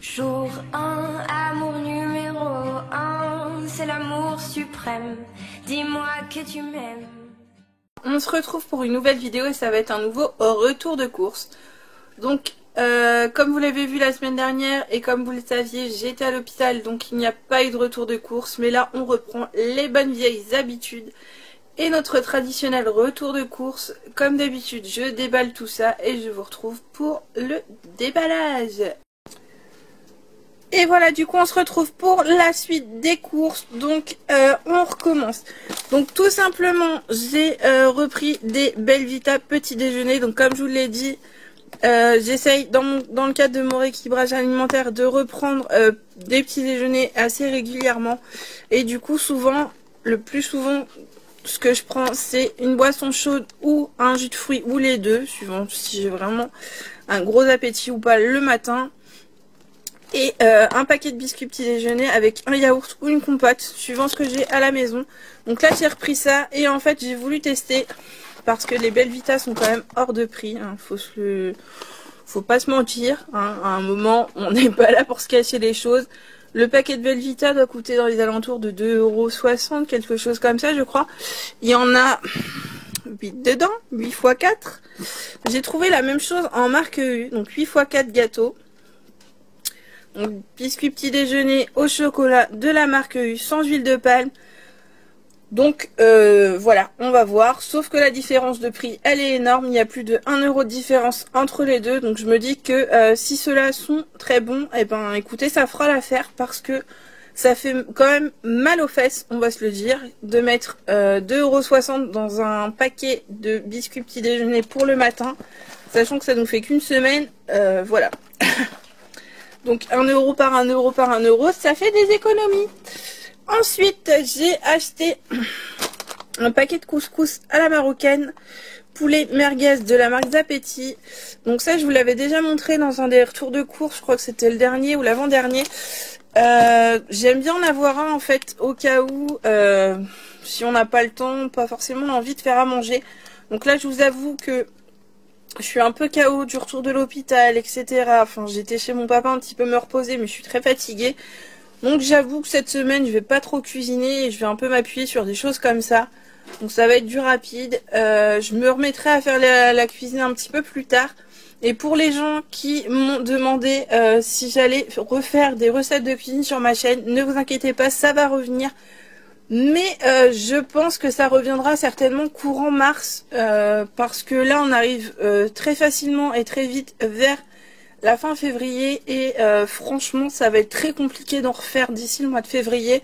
Jour 1, amour numéro 1, c'est l'amour suprême. Dis-moi que tu m'aimes. On se retrouve pour une nouvelle vidéo et ça va être un nouveau retour de course. Donc, comme vous l'avez vu la semaine dernière et comme vous le saviez, j'étais à l'hôpital, donc il n'y a pas eu de retour de course. Mais là, on reprend les bonnes vieilles habitudes et notre traditionnel retour de course. Comme d'habitude, je déballe tout ça et je vous retrouve pour le déballage. Et voilà, du coup on se retrouve pour la suite des courses. Donc on recommence. Donc tout simplement j'ai repris des Belvita petit déjeuner. Donc comme je vous l'ai dit, j'essaye dans le cadre de mon rééquilibrage alimentaire de reprendre des petits déjeuners assez régulièrement. Et du coup souvent, le plus souvent, ce que je prends c'est une boisson chaude ou un jus de fruits ou les deux, suivant si j'ai vraiment un gros appétit ou pas le matin. Et un paquet de biscuits petit déjeuner avec un yaourt ou une compote, suivant ce que j'ai à la maison. Donc là j'ai repris ça et en fait j'ai voulu tester parce que les Belvita sont quand même hors de prix, hein. Faut pas se mentir, hein. À un moment on n'est pas là pour se cacher les choses. Le paquet de Belvita doit coûter dans les alentours de 2,60 €, quelque chose comme ça je crois. Il y en a 8 dedans, 8 x 4. J'ai trouvé la même chose en marque U, donc 8 x 4 gâteaux. Donc, biscuit petit déjeuner au chocolat de la marque U sans huile de palme. Donc voilà, on va voir. Sauf que la différence de prix, elle est énorme. Il y a plus de 1 € de différence entre les deux. Donc je me dis que si ceux-là sont très bons, et ben écoutez, ça fera l'affaire parce que ça fait quand même mal aux fesses, on va se le dire, de mettre 2,60 € dans un paquet de biscuits petit déjeuner pour le matin, sachant que ça nous fait qu'une semaine. Voilà. Donc 1 € par 1 € par 1 €, ça fait des économies. Ensuite, j'ai acheté un paquet de couscous à la marocaine, poulet merguez de la marque Zapetti. Donc ça, je vous l'avais déjà montré dans un des retours de course, je crois que c'était le dernier ou l'avant-dernier. J'aime bien en avoir un en fait, au cas où, si on n'a pas le temps, pas forcément envie de faire à manger. Donc là, je vous avoue que je suis un peu KO du retour de l'hôpital, etc. Enfin, j'étais chez mon papa un petit peu me reposer, mais je suis très fatiguée. Donc j'avoue que cette semaine, je vais pas trop cuisiner et je vais un peu m'appuyer sur des choses comme ça. Donc ça va être du rapide. Je me remettrai à faire la cuisine un petit peu plus tard. Et pour les gens qui m'ont demandé si j'allais refaire des recettes de cuisine sur ma chaîne, ne vous inquiétez pas, ça va revenir. Mais je pense que ça reviendra certainement courant mars, parce que là on arrive très facilement et très vite vers la fin février et franchement ça va être très compliqué d'en refaire d'ici le mois de février.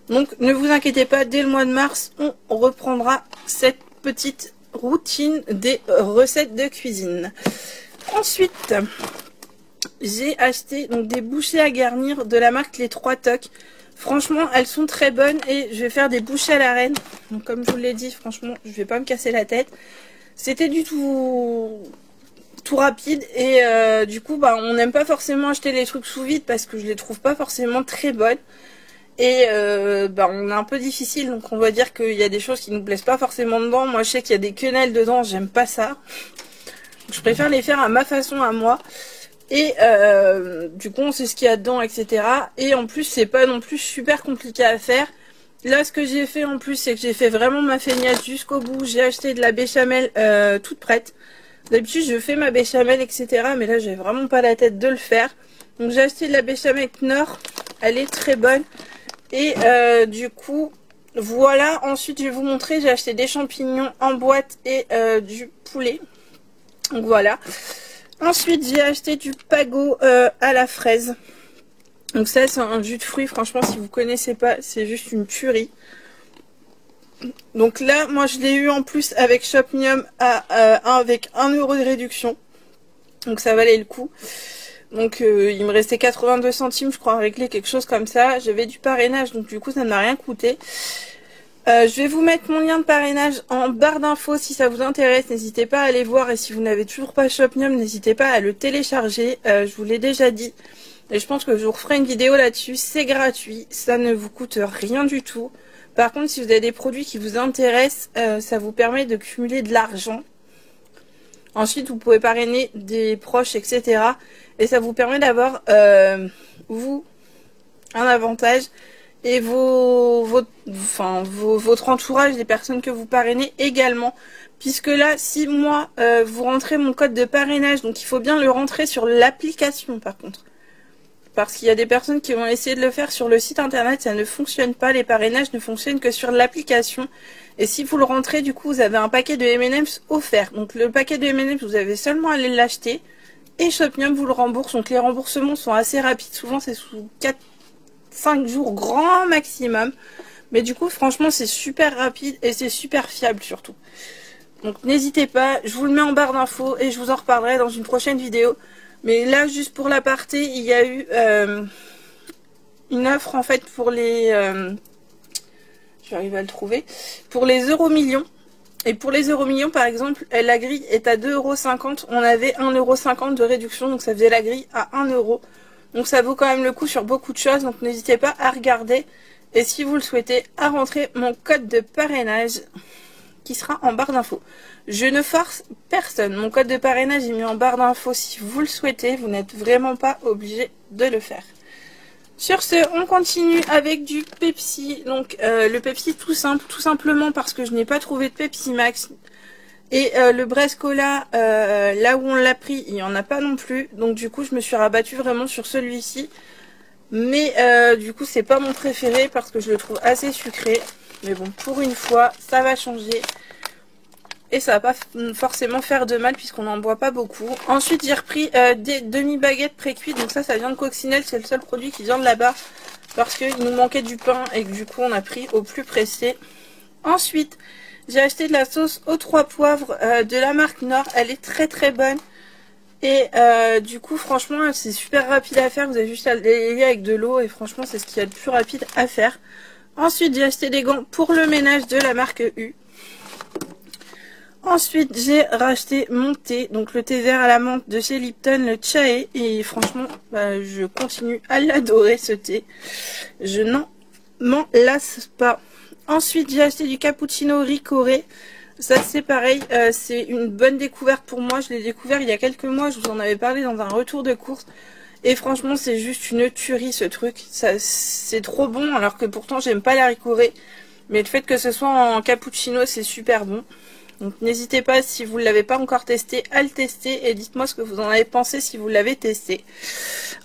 Donc ne vous inquiétez pas, dès le mois de mars on reprendra cette petite routine des recettes de cuisine. Ensuite j'ai acheté donc des bouchées à garnir de la marque Les Trois Tocs. Franchement, elles sont très bonnes et je vais faire des bouchées à la reine. Donc comme je vous l'ai dit, franchement, je vais pas me casser la tête. C'était du tout rapide et du coup, bah, on n'aime pas forcément acheter les trucs sous vide parce que je les trouve pas forcément très bonnes. Et bah, on est un peu difficile, donc on va dire qu'il y a des choses qui nous plaisent pas forcément dedans. Moi, je sais qu'il y a des quenelles dedans, j'aime pas ça. Donc, je préfère les faire à ma façon, à moi. Et du coup on sait ce qu'il y a dedans, etc. Et en plus c'est pas non plus super compliqué à faire. Là ce que j'ai fait en plus c'est que j'ai fait vraiment ma feignasse jusqu'au bout. J'ai acheté de la béchamel toute prête. D'habitude je fais ma béchamel, etc. Mais là j'ai vraiment pas la tête de le faire. Donc j'ai acheté de la béchamel Knorr. Elle est très bonne. Et du coup voilà. Ensuite je vais vous montrer, j'ai acheté des champignons en boîte et du poulet. Donc voilà. Ensuite, j'ai acheté du Pago à la fraise. Donc ça, c'est un jus de fruits. Franchement, si vous connaissez pas, c'est juste une tuerie. Donc là, moi, je l'ai eu en plus avec Shopmium avec 1 € de réduction. Donc ça valait le coup. Donc il me restait 82 centimes, je crois, à régler quelque chose comme ça. J'avais du parrainage, donc du coup, ça ne m'a rien coûté. Je vais vous mettre mon lien de parrainage en barre d'infos si ça vous intéresse. N'hésitez pas à aller voir et si vous n'avez toujours pas Shopmium, n'hésitez pas à le télécharger. Je vous l'ai déjà dit et je pense que je vous referai une vidéo là-dessus. C'est gratuit, ça ne vous coûte rien du tout. Par contre, si vous avez des produits qui vous intéressent, ça vous permet de cumuler de l'argent. Ensuite, vous pouvez parrainer des proches, etc. Et ça vous permet d'avoir, vous, un avantage. Et votre entourage, les personnes que vous parrainez également. Puisque là, si moi, vous rentrez mon code de parrainage, donc il faut bien le rentrer sur l'application par contre. Parce qu'il y a des personnes qui vont essayer de le faire sur le site internet, ça ne fonctionne pas. Les parrainages ne fonctionnent que sur l'application. Et si vous le rentrez, du coup, vous avez un paquet de M&M's offert. Donc le paquet de M&M's, vous avez seulement à aller l'acheter. Et Shopmium vous le rembourse. Donc les remboursements sont assez rapides. Souvent, c'est sous 5 jours grand maximum. Mais du coup, franchement, c'est super rapide et c'est super fiable surtout. Donc n'hésitez pas, je vous le mets en barre d'infos et je vous en reparlerai dans une prochaine vidéo. Mais là, juste pour l'aparté, il y a eu une offre en fait pour les... je vais arriver à le trouver. Pour les euro-millions. Et pour les euro-millions, par exemple, la grille est à 2,50 €. On avait 1,50 € de réduction, donc ça faisait la grille à 1 €. Donc ça vaut quand même le coup sur beaucoup de choses, donc n'hésitez pas à regarder. Et si vous le souhaitez, à rentrer mon code de parrainage qui sera en barre d'infos. Je ne force personne. Mon code de parrainage est mis en barre d'infos si vous le souhaitez. Vous n'êtes vraiment pas obligé de le faire. Sur ce, on continue avec du Pepsi. Donc le Pepsi tout simple, tout simplement parce que je n'ai pas trouvé de Pepsi Max. Et le Brescola, là où on l'a pris, il n'y en a pas non plus. Donc du coup, je me suis rabattue vraiment sur celui-ci. Mais du coup, c'est pas mon préféré parce que je le trouve assez sucré. Mais bon, pour une fois, ça va changer. Et ça va pas forcément faire de mal puisqu'on n'en boit pas beaucoup. Ensuite, j'ai repris des demi-baguettes pré-cuites. Donc ça vient de Coccinelle. C'est le seul produit qui vient de là-bas. Parce qu'il nous manquait du pain et que du coup, on a pris au plus pressé. Ensuite, j'ai acheté de la sauce aux 3 poivres de la marque Nord. Elle est très très bonne. Et du coup, franchement, c'est super rapide à faire. Vous avez juste à les lier avec de l'eau. Et franchement, c'est ce qu'il y a de plus rapide à faire. Ensuite, j'ai acheté des gants pour le ménage de la marque U. Ensuite, j'ai racheté mon thé. Donc, le thé vert à la menthe de chez Lipton, le Chae. Et franchement, je continue à l'adorer, ce thé. Je n'en m'en lasse pas. Ensuite, j'ai acheté du cappuccino Ricoré. Ça, c'est pareil. C'est une bonne découverte pour moi. Je l'ai découvert il y a quelques mois. Je vous en avais parlé dans un retour de course. Et franchement, c'est juste une tuerie ce truc. C'est trop bon, alors que pourtant, j'aime pas la Ricoré. Mais le fait que ce soit en cappuccino, c'est super bon. Donc n'hésitez pas, si vous ne l'avez pas encore testé, à le tester. Et dites-moi ce que vous en avez pensé si vous l'avez testé.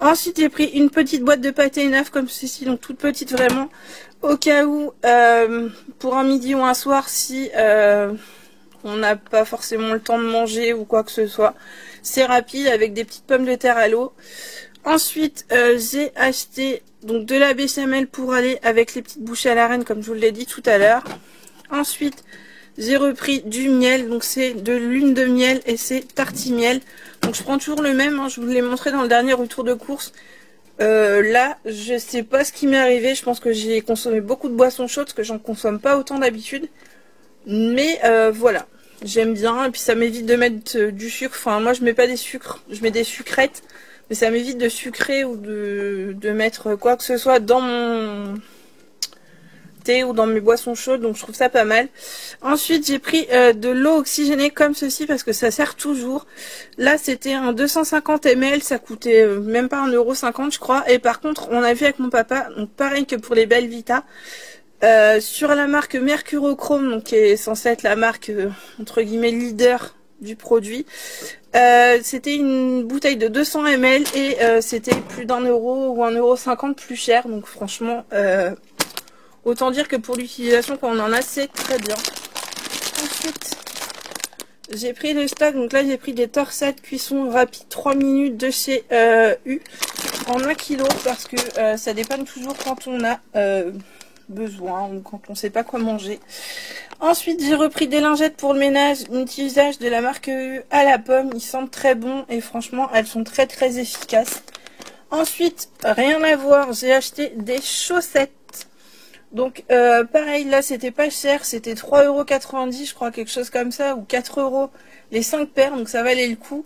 Ensuite, j'ai pris une petite boîte de pâté neuf comme ceci. Donc toute petite vraiment. Au cas où, pour un midi ou un soir, si on n'a pas forcément le temps de manger ou quoi que ce soit. C'est rapide avec des petites pommes de terre à l'eau. Ensuite, j'ai acheté donc de la béchamel pour aller avec les petites bouchées à la reine, comme je vous l'ai dit tout à l'heure. Ensuite, j'ai repris du miel, donc c'est de l'huile de miel et c'est tartimiel. Donc je prends toujours le même, hein, je vous l'ai montré dans le dernier retour de course. Là, je sais pas ce qui m'est arrivé, je pense que j'ai consommé beaucoup de boissons chaudes, parce que j'en consomme pas autant d'habitude. Mais voilà, j'aime bien, et puis ça m'évite de mettre du sucre. Enfin, moi je mets pas des sucres, je mets des sucrètes. Mais ça m'évite de sucrer ou de mettre quoi que ce soit dans mon thé ou dans mes boissons chaudes. Donc je trouve ça pas mal. Ensuite j'ai pris de l'eau oxygénée comme ceci parce que ça sert toujours. Là c'était un 250 ml. Ça coûtait même pas 1,50 € je crois. Et par contre on a vu avec mon papa, donc pareil que pour les Belvita. Sur la marque Mercurochrome, donc qui est censée être la marque entre guillemets leader du produit. C'était une bouteille de 200 ml et c'était plus d'1 € ou 1,50 € plus cher. Donc franchement, autant dire que pour l'utilisation qu'on en a, c'est très bien. Ensuite, j'ai pris le stock. Donc là, j'ai pris des torsades cuisson rapide 3 minutes de chez U en 1 kg parce que ça dépanne toujours quand on a besoin ou quand on sait pas quoi manger. Ensuite, j'ai repris des lingettes pour le ménage, un usage de la marque U à la pomme. Ils sentent très bon et franchement, elles sont très très efficaces. Ensuite, rien à voir, j'ai acheté des chaussettes. Donc, pareil, là, c'était pas cher. C'était 3,90 € je crois, quelque chose comme ça, ou 4 € les 5 paires. Donc, ça valait le coup.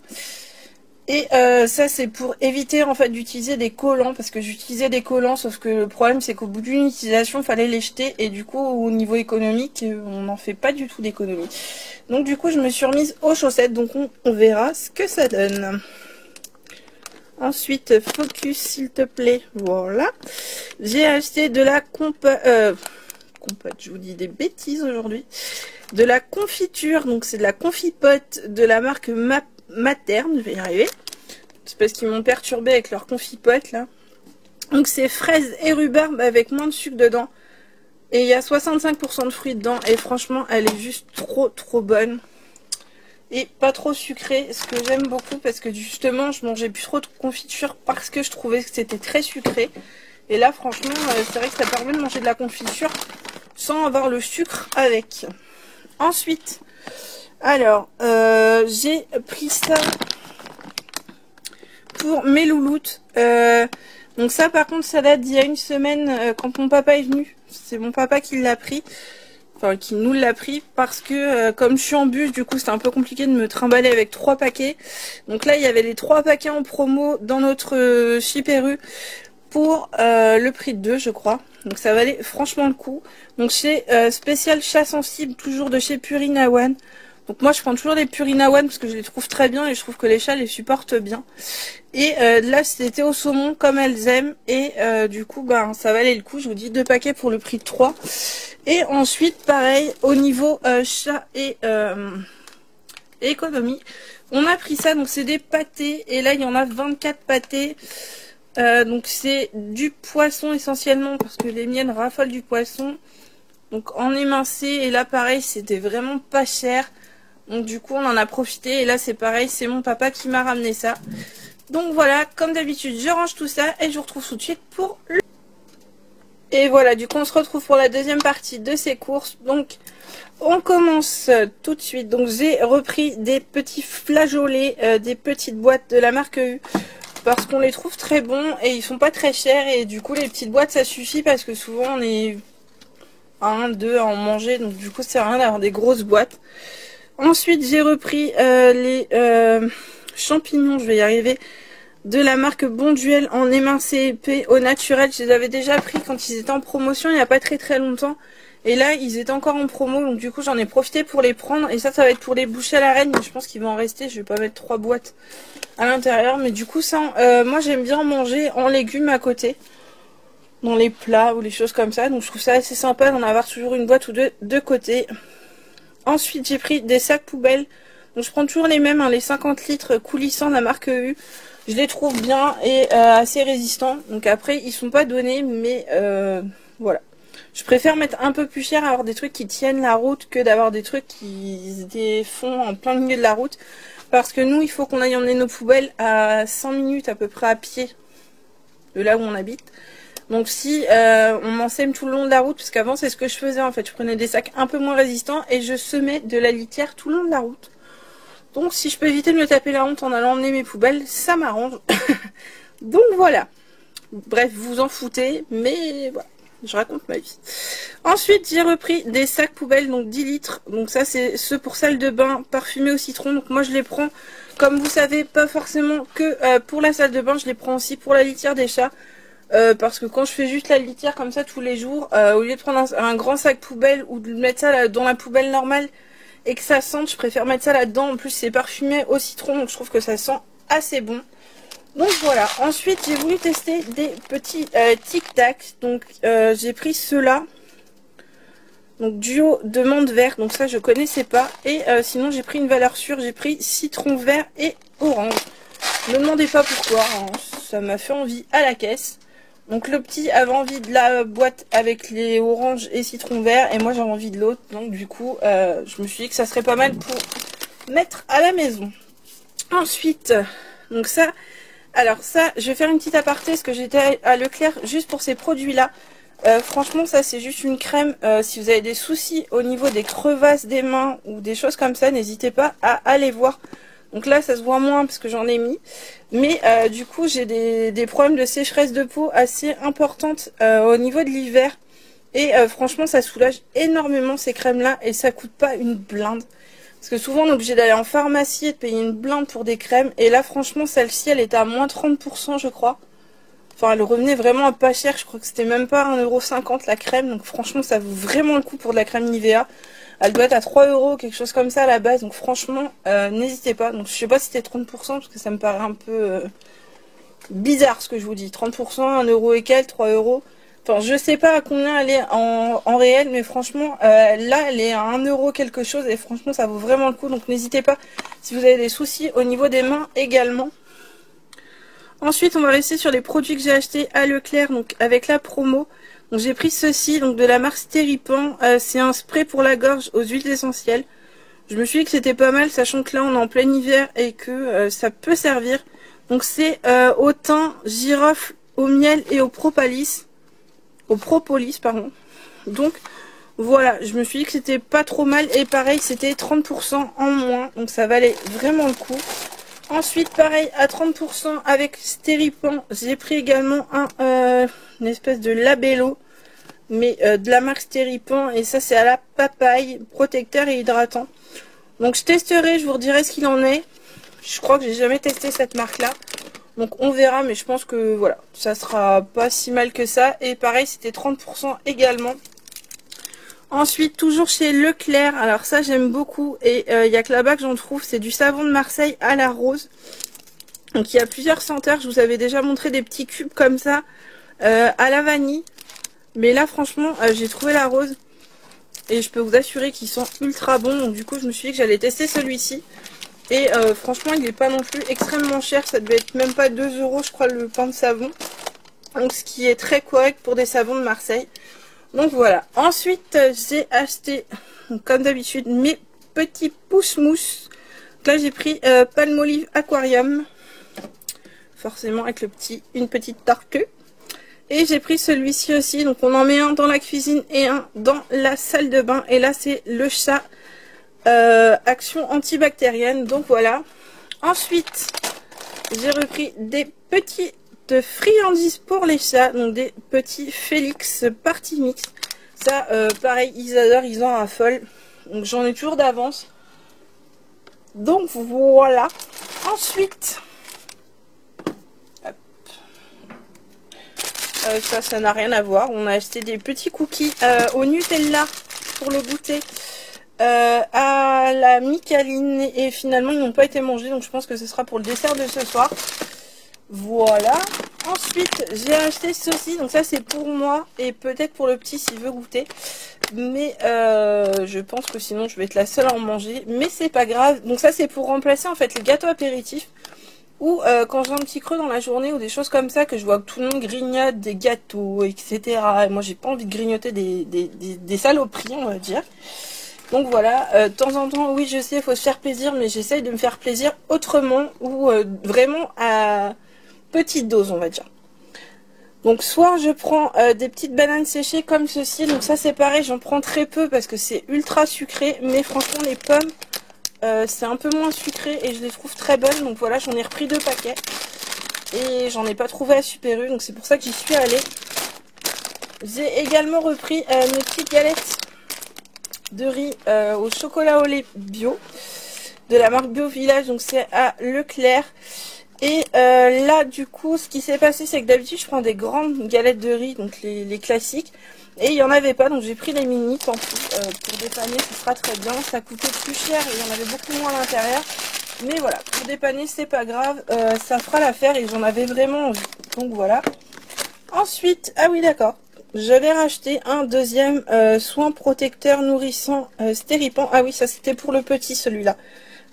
Et ça c'est pour éviter en fait d'utiliser des collants, parce que j'utilisais des collants, sauf que le problème c'est qu'au bout d'une utilisation il fallait les jeter, et du coup au niveau économique on n'en fait pas du tout d'économie. Donc du coup je me suis remise aux chaussettes, donc on verra ce que ça donne. Ensuite, focus s'il te plaît, voilà. J'ai acheté de la compote, je vous dis des bêtises aujourd'hui. De la confiture, donc c'est de la confipote de la marque Materne, je vais y arriver. C'est parce qu'ils m'ont perturbé avec leur confipote là. Donc c'est fraise et rhubarbe avec moins de sucre dedans. Et il y a 65% de fruits dedans, et franchement elle est juste trop bonne. Et pas trop sucré, ce que j'aime beaucoup, parce que justement je mangeais plus trop de confiture parce que je trouvais que c'était très sucré. Et là franchement c'est vrai que ça permet de manger de la confiture sans avoir le sucre avec. Ensuite, alors j'ai pris ça pour mes louloutes. Donc ça par contre ça date d'il y a une semaine quand mon papa est venu. C'est mon papa qui l'a pris. Enfin, qui nous l'a pris, parce que comme je suis en bus, du coup c'était un peu compliqué de me trimballer avec 3 paquets. Donc là il y avait les 3 paquets en promo dans notre Chiperu pour le prix de 2 je crois. Donc ça valait franchement le coup. Donc chez spécial chat sensible, toujours de chez Purina One. Donc moi je prends toujours les Purina One parce que je les trouve très bien et je trouve que les chats les supportent bien. Et là c'était au saumon comme elles aiment, et du coup ben ça valait le coup. Je vous dis 2 paquets pour le prix de 3. Et ensuite pareil au niveau chat et économie, on a pris ça, donc c'est des pâtés, et là il y en a 24 pâtés. Donc c'est du poisson essentiellement parce que les miennes raffolent du poisson. Donc en émincé, et là pareil c'était vraiment pas cher. Donc du coup on en a profité, et là c'est pareil, c'est mon papa qui m'a ramené ça. Donc voilà, comme d'habitude je range tout ça et je vous retrouve tout de suite pour le... Et voilà, du coup on se retrouve pour la deuxième partie de ces courses. Donc on commence tout de suite. Donc j'ai repris des petits flageolets, des petites boîtes de la marque U, parce qu'on les trouve très bons et ils sont pas très chers, et du coup les petites boîtes ça suffit parce que souvent on est 1, 2 à en manger, donc du coup ça sert à rien d'avoir des grosses boîtes. Ensuite j'ai repris les champignons, je vais y arriver, de la marque Bonduel en émincé épais au naturel. Je les avais déjà pris quand ils étaient en promotion il n'y a pas très longtemps, et là ils étaient encore en promo, donc du coup j'en ai profité pour les prendre. Et ça va être pour les bouchées à la reine, mais je pense qu'il va en rester, je vais pas mettre 3 boîtes à l'intérieur. Mais du coup ça, moi j'aime bien manger en légumes à côté, dans les plats ou les choses comme ça, donc je trouve ça assez sympa d'en avoir toujours une boîte ou deux de côté. Ensuite j'ai pris des sacs poubelles, donc je prends toujours les mêmes, hein, les 50 litres coulissants de la marque U. Je les trouve bien et assez résistants. Donc après ils sont pas donnés, mais voilà. Je préfère mettre un peu plus cher, avoir des trucs qui tiennent la route, que d'avoir des trucs qui se défont en plein milieu de la route. Parce que nous il faut qu'on aille emmener nos poubelles à 100 minutes à peu près à pied de là où on habite. Donc si on m'enseigne tout le long de la route, parce qu'avant c'est ce que je faisais en fait, je prenais des sacs un peu moins résistants et je semais de la litière tout le long de la route. Donc si je peux éviter de me taper la honte en allant emmener mes poubelles, ça m'arrange. Donc voilà. Bref, vous vous en foutez, mais voilà, je raconte ma vie. Ensuite j'ai repris des sacs poubelles, donc 10 litres. Donc ça c'est ceux pour salle de bain parfumés au citron. Donc moi je les prends, comme vous savez, pas forcément que pour la salle de bain, je les prends aussi pour la litière des chats. Parce que quand je fais juste la litière comme ça tous les jours, au lieu de prendre un grand sac poubelle ou de mettre ça là, dans la poubelle normale et que ça sente, je préfère mettre ça là-dedans. En plus c'est parfumé au citron, donc je trouve que ça sent assez bon. Donc voilà. Ensuite j'ai voulu tester des petits Tic Tac. Donc j'ai pris ceux-là, donc duo de menthe vert, donc ça je connaissais pas. Et sinon j'ai pris une valeur sûre, j'ai pris citron vert et orange. Ne me demandez pas pourquoi, hein, ça m'a fait envie à la caisse. Donc le petit avait envie de la boîte avec les oranges et citron vert, et moi j'avais envie de l'autre. Donc du coup je me suis dit que ça serait pas mal pour mettre à la maison. Ensuite, donc ça, alors ça je vais faire une petite aparté parce que j'étais à Leclerc juste pour ces produits là. Franchement ça c'est juste une crème, si vous avez des soucis au niveau des crevasses des mains ou des choses comme ça, n'hésitez pas à aller voir. Donc là ça se voit moins parce que j'en ai mis, mais du coup j'ai des problèmes de sécheresse de peau assez importantes au niveau de l'hiver, et franchement ça soulage énormément ces crèmes là, et ça coûte pas une blinde. Parce que souvent on est obligé d'aller en pharmacie et de payer une blinde pour des crèmes. Et là franchement celle-ci elle était à moins 30% je crois. Enfin elle revenait vraiment à pas cher, je crois que c'était même pas 1,50 € la crème. Donc franchement ça vaut vraiment le coup pour de la crème Nivea. Elle doit être à 3 €, quelque chose comme ça à la base. Donc franchement n'hésitez pas. Donc je sais pas si c'était 30% parce que ça me paraît un peu bizarre ce que je vous dis. 30%, 1 € et quelques, 3 €. Enfin, je sais pas à combien elle est en réel, mais franchement, là, elle est à 1 € quelque chose, et franchement, ça vaut vraiment le coup. Donc, n'hésitez pas si vous avez des soucis au niveau des mains également. Ensuite, on va rester sur les produits que j'ai achetés à Leclerc, donc avec la promo. Donc, j'ai pris ceci, donc de la marque Steripan. C'est un spray pour la gorge aux huiles essentielles. Je me suis dit que c'était pas mal, sachant que là, on est en plein hiver et que ça peut servir. Donc, c'est au thym, girofle, au miel et au propolis. Pardon. Donc voilà, je me suis dit que c'était pas trop mal, et pareil c'était 30% en moins, donc ça valait vraiment le coup. Ensuite pareil à 30% avec Steripan, j'ai pris également une espèce de labello, mais de la marque Steripan, et ça c'est à la papaye, protecteur et hydratant. Donc je testerai, je vous redirai ce qu'il en est. Je crois que j'ai jamais testé cette marque là. Donc on verra, mais je pense que voilà, ça sera pas si mal que ça. Et pareil, c'était 30% également. Ensuite, toujours chez Leclerc, alors ça j'aime beaucoup. Et il n'y a que là-bas que j'en trouve, c'est du savon de Marseille à la rose. Donc il y a plusieurs senteurs, je vous avais déjà montré des petits cubes comme ça, à la vanille. Mais là franchement, j'ai trouvé la rose. Et je peux vous assurer qu'ils sont ultra bons. Donc du coup, je me suis dit que j'allais tester celui-ci. Et franchement il n'est pas non plus extrêmement cher, ça devait être même pas 2 € je crois le pain de savon. Donc ce qui est très correct pour des savons de Marseille. Donc voilà. Ensuite j'ai acheté, comme d'habitude, mes petits pousse-mousse. Donc là j'ai pris Palmolive Aquarium. Forcément avec une petite tortue. Et j'ai pris celui-ci aussi. Donc on en met un dans la cuisine et un dans la salle de bain. Et là c'est le chat. Action antibactérienne, donc voilà. Ensuite j'ai repris des petites friandises pour les chats, donc des petits Félix Party Mix. Ça pareil ils adorent, ils en raffolent, donc j'en ai toujours d'avance. Donc voilà. Ensuite ça n'a rien à voir, on a acheté des petits cookies au Nutella pour le goûter. À la Micaline, et finalement ils n'ont pas été mangés, donc je pense que ce sera pour le dessert de ce soir. Voilà. Ensuite j'ai acheté ceci, donc ça c'est pour moi et peut-être pour le petit s'il veut goûter, mais je pense que sinon je vais être la seule à en manger, mais c'est pas grave. Donc ça c'est pour remplacer en fait les gâteaux apéritifs, ou quand j'ai un petit creux dans la journée ou des choses comme ça, que je vois que tout le monde grignote des gâteaux etc, et moi j'ai pas envie de grignoter des saloperies on va dire. Donc voilà, de temps en temps, oui je sais, il faut se faire plaisir, mais j'essaye de me faire plaisir autrement, ou vraiment à petite dose on va dire. Donc soit je prends des petites bananes séchées comme ceci, donc ça c'est pareil, j'en prends très peu parce que c'est ultra sucré, mais franchement les pommes c'est un peu moins sucré et je les trouve très bonnes, donc voilà j'en ai repris 2 paquets. Et j'en ai pas trouvé à Super U, donc c'est pour ça que j'y suis allée. J'ai également repris mes petites galettes de riz au chocolat au lait bio de la marque Bio Village, donc c'est à Leclerc. Et là du coup ce qui s'est passé c'est que d'habitude je prends des grandes galettes de riz, donc les classiques, et il n'y en avait pas, donc j'ai pris les mini, tant pis, pour dépanner ce sera très bien. Ça coûtait plus cher et il y en avait beaucoup moins à l'intérieur, mais voilà, pour dépanner c'est pas grave, ça fera l'affaire et j'en avais vraiment envie, donc voilà. Ensuite, ah oui d'accord, j'avais racheté un deuxième soin protecteur nourrissant Steripan. Ah oui, ça c'était pour le petit celui-là.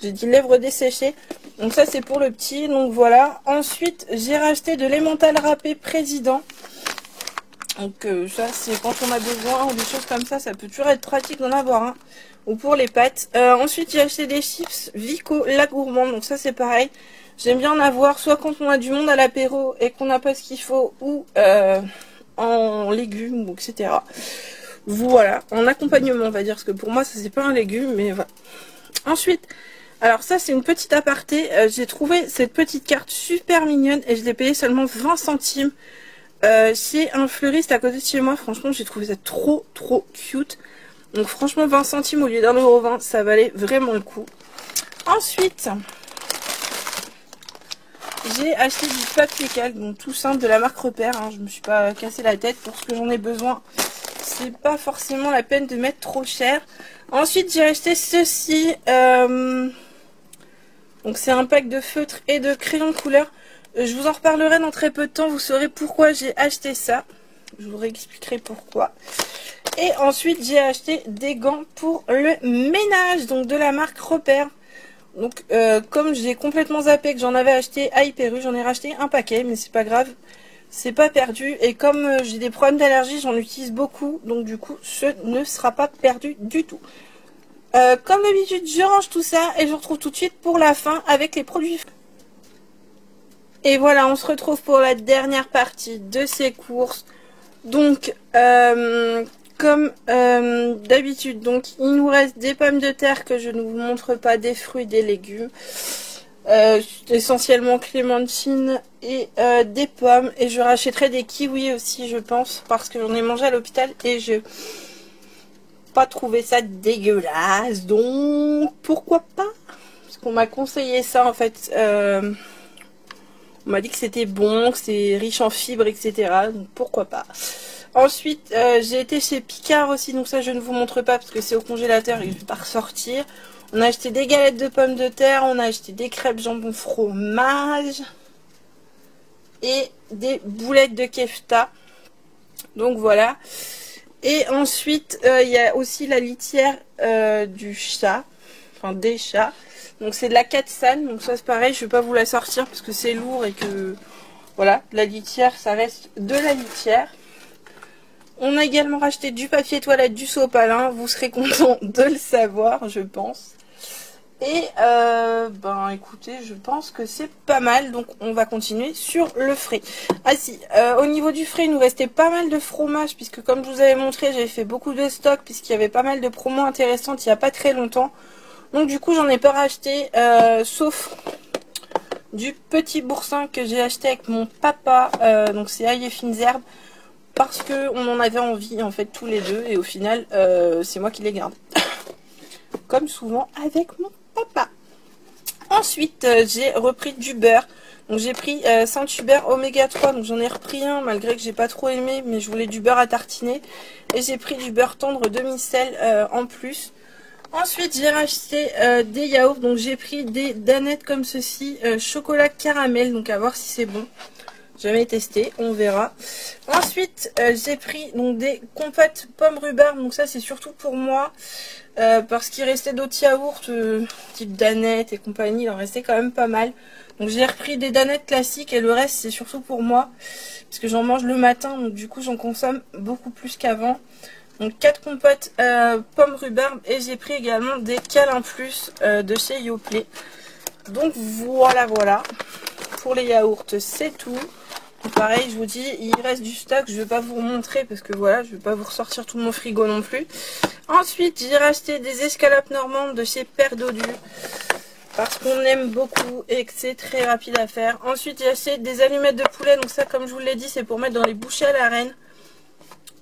J'ai dit lèvres desséchées. Donc ça c'est pour le petit. Donc voilà. Ensuite j'ai racheté de l'emmental râpé président. Donc ça c'est quand on a besoin ou des choses comme ça. Ça peut toujours être pratique d'en avoir un. Ou pour les pâtes. Ensuite j'ai acheté des chips Vico la gourmande. Donc ça c'est pareil. J'aime bien en avoir soit quand on a du monde à l'apéro et qu'on n'a pas ce qu'il faut, ou en légumes, etc. Voilà, en accompagnement on va dire, parce que pour moi ça c'est pas un légume, mais voilà. Ensuite, alors ça c'est une petite aparté, j'ai trouvé cette petite carte super mignonne et je l'ai payée seulement 20 centimes chez un fleuriste à côté de chez moi. Franchement j'ai trouvé ça trop cute. Donc franchement 20 centimes au lieu d'1,20 €, ça valait vraiment le coup. Ensuite, j'ai acheté du papier calque, donc tout simple de la marque Repère. Hein. Je me suis pas cassé la tête pour ce que j'en ai besoin. C'est pas forcément la peine de mettre trop cher. Ensuite, j'ai acheté ceci. Donc c'est un pack de feutres et de crayons de couleur. Je vous en reparlerai dans très peu de temps. Vous saurez pourquoi j'ai acheté ça. Je vous réexpliquerai pourquoi. Et ensuite, j'ai acheté des gants pour le ménage, donc de la marque Repère. Donc comme j'ai complètement zappé que j'en avais acheté à Hyper U, j'en ai racheté un paquet, mais c'est pas grave, c'est pas perdu. Et comme j'ai des problèmes d'allergie, j'en utilise beaucoup, donc du coup ce ne sera pas perdu du tout. Comme d'habitude, je range tout ça et je vous retrouve tout de suite pour la fin avec les produits. Et voilà, on se retrouve pour la dernière partie de ces courses. Donc comme d'habitude, donc il nous reste des pommes de terre que je ne vous montre pas, des fruits, des légumes, essentiellement clémentine et des pommes. Et je rachèterai des kiwis aussi, je pense, parce que j'en ai mangé à l'hôpital et je n'ai pas trouvé ça dégueulasse. Donc pourquoi pas, parce qu'on m'a conseillé ça en fait. On m'a dit que c'était bon, que c'est riche en fibres, etc. Donc pourquoi pas. Ensuite, j'ai été chez Picard aussi, donc ça je ne vous montre pas parce que c'est au congélateur et je ne vais pas ressortir. On a acheté des galettes de pommes de terre, on a acheté des crêpes jambon fromage et des boulettes de kefta. Donc voilà. Et ensuite, il y a aussi la litière du chat, enfin des chats. Donc c'est de la Katsan, donc ça c'est pareil, je ne vais pas vous la sortir parce que c'est lourd et que voilà, la litière ça reste de la litière. On a également racheté du papier toilette, du sopalin, vous serez content de le savoir je pense. Et ben écoutez, je pense que c'est pas mal, donc on va continuer sur le frais. Ah si, au niveau du frais il nous restait pas mal de fromage puisque comme je vous avais montré j'avais fait beaucoup de stock puisqu'il y avait pas mal de promos intéressantes il n'y a pas très longtemps. Donc du coup j'en ai pas racheté, sauf du petit boursin que j'ai acheté avec mon papa, donc c'est ail et fines herbes, parce qu'on en avait envie en fait tous les deux et au final c'est moi qui les garde. Comme souvent avec mon papa. Ensuite j'ai repris du beurre, donc j'ai pris Saint-Hubert Oméga 3, donc j'en ai repris un malgré que j'ai pas trop aimé, mais je voulais du beurre à tartiner. Et j'ai pris du beurre tendre demi-sel en plus. Ensuite, j'ai racheté des yaourts. Donc, j'ai pris des danettes comme ceci, chocolat caramel. Donc, à voir si c'est bon. Jamais testé, on verra. Ensuite, j'ai pris donc des compotes pommes rhubarbe. Donc, ça, c'est surtout pour moi. Parce qu'il restait d'autres yaourts, type danettes et compagnie. Il en restait quand même pas mal. Donc, j'ai repris des danettes classiques. Et le reste, c'est surtout pour moi. Parce que j'en mange le matin. Donc, du coup, j'en consomme beaucoup plus qu'avant. Donc 4 compotes pommes rhubarbe et j'ai pris également des câlins plus de chez Yoplait. Donc voilà pour les yaourts c'est tout. Donc, pareil je vous dis il reste du stock, je ne vais pas vous montrer parce que voilà je ne vais pas vous ressortir tout mon frigo non plus. Ensuite j'ai racheté des escalopes normandes de chez Père Dodu parce qu'on aime beaucoup et que c'est très rapide à faire. Ensuite j'ai acheté des allumettes de poulet, donc ça comme je vous l'ai dit c'est pour mettre dans les bouchées à la reine.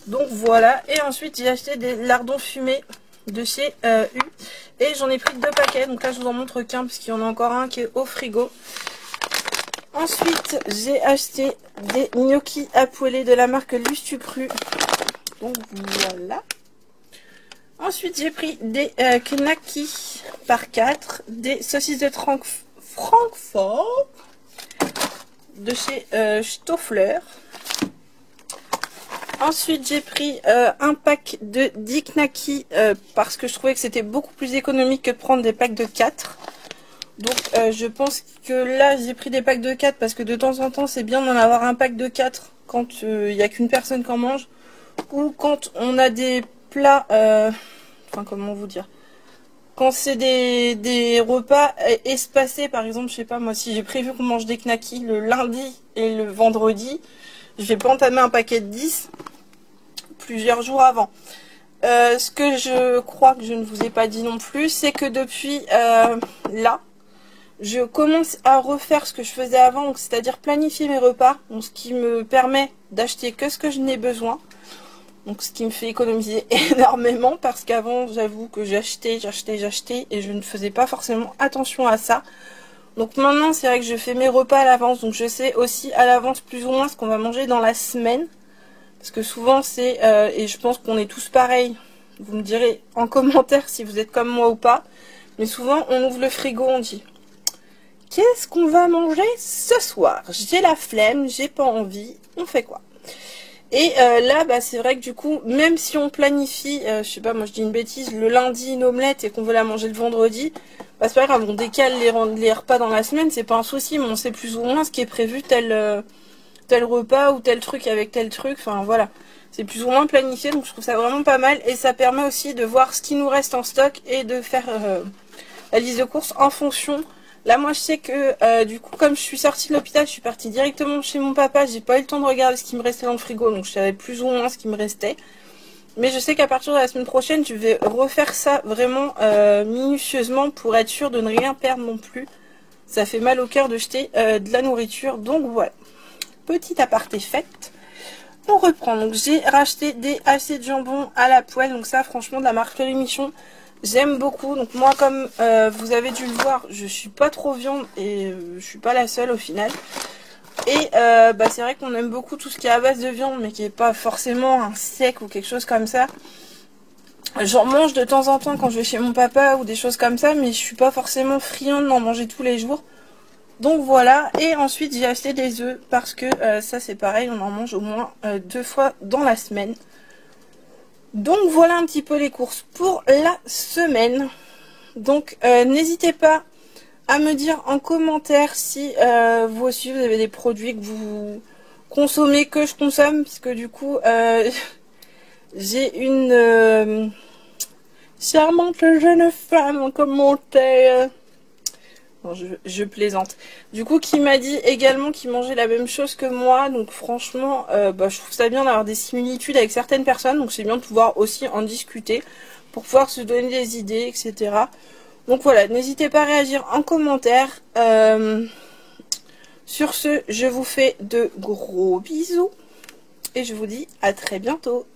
Donc voilà, et ensuite j'ai acheté des lardons fumés de chez U et j'en ai pris 2 paquets, donc là je vous en montre qu'un parce qu'il y en a encore un qui est au frigo. Ensuite j'ai acheté des gnocchis à poêler de la marque Lustucru, donc voilà. Ensuite j'ai pris des knackis par 4, des saucisses de Francfort de chez Stoffler. Ensuite j'ai pris un pack de 10 knackis parce que je trouvais que c'était beaucoup plus économique que de prendre des packs de 4. Donc je pense que là j'ai pris des packs de 4 parce que de temps en temps c'est bien d'en avoir un pack de 4 quand il n'y a qu'une personne qui en mange. Ou quand on a des plats, enfin comment vous dire, quand c'est des repas espacés, par exemple je sais pas moi si j'ai prévu qu'on mange des knackis le lundi et le vendredi, je vais pas entamer un paquet de 10 plusieurs jours avant. Ce que je crois que je ne vous ai pas dit non plus, c'est que depuis là, je commence à refaire ce que je faisais avant, c'est-à-dire planifier mes repas, donc ce qui me permet d'acheter que ce que je n'ai besoin. Donc ce qui me fait économiser énormément parce qu'avant j'avoue que j'achetais et je ne faisais pas forcément attention à ça. Donc maintenant c'est vrai que je fais mes repas à l'avance, donc je sais aussi à l'avance plus ou moins ce qu'on va manger dans la semaine. Parce que souvent c'est, et je pense qu'on est tous pareils, vous me direz en commentaire si vous êtes comme moi ou pas, mais souvent on ouvre le frigo, on dit qu'est-ce qu'on va manger ce soir? J'ai la flemme, j'ai pas envie, on fait quoi? Et là, bah, c'est vrai que du coup, même si on planifie, je sais pas, moi je dis une bêtise, le lundi une omelette et qu'on veut la manger le vendredi, bah, c'est pas grave, on décale les repas dans la semaine, c'est pas un souci, mais on sait plus ou moins ce qui est prévu, tel repas ou tel truc avec tel truc, enfin voilà. C'est plus ou moins planifié, donc je trouve ça vraiment pas mal. Et ça permet aussi de voir ce qui nous reste en stock et de faire la liste de courses en fonction. Là, moi, je sais que, du coup, comme je suis sortie de l'hôpital, je suis partie directement chez mon papa. J'ai pas eu le temps de regarder ce qui me restait dans le frigo, donc je savais plus ou moins ce qui me restait. Mais je sais qu'à partir de la semaine prochaine, je vais refaire ça vraiment minutieusement pour être sûre de ne rien perdre non plus. Ça fait mal au cœur de jeter de la nourriture, donc voilà. Petit aparté faite. On reprend. Donc j'ai racheté des hachés de jambon à la poêle. Donc ça, franchement, de la marque L'émission. J'aime beaucoup, donc moi comme vous avez dû le voir, je suis pas trop viande et je suis pas la seule au final. Et bah, c'est vrai qu'on aime beaucoup tout ce qui est à base de viande mais qui est pas forcément un steak ou quelque chose comme ça. J'en mange de temps en temps quand je vais chez mon papa ou des choses comme ça, mais je suis pas forcément friande d'en manger tous les jours. Donc voilà, et ensuite j'ai acheté des œufs parce que ça c'est pareil, on en mange au moins 2 fois dans la semaine. Donc voilà un petit peu les courses pour la semaine. Donc n'hésitez pas à me dire en commentaire si vous aussi vous avez des produits que vous consommez, que je consomme. Puisque du coup j'ai une charmante jeune femme en commentaire. Non, je plaisante. Du coup, qui m'a dit également qu'il mangeait la même chose que moi. Donc franchement, bah, je trouve ça bien d'avoir des similitudes avec certaines personnes. Donc c'est bien de pouvoir aussi en discuter pour pouvoir se donner des idées, etc. Donc voilà, n'hésitez pas à réagir en commentaire. Sur ce, je vous fais de gros bisous. Et je vous dis à très bientôt.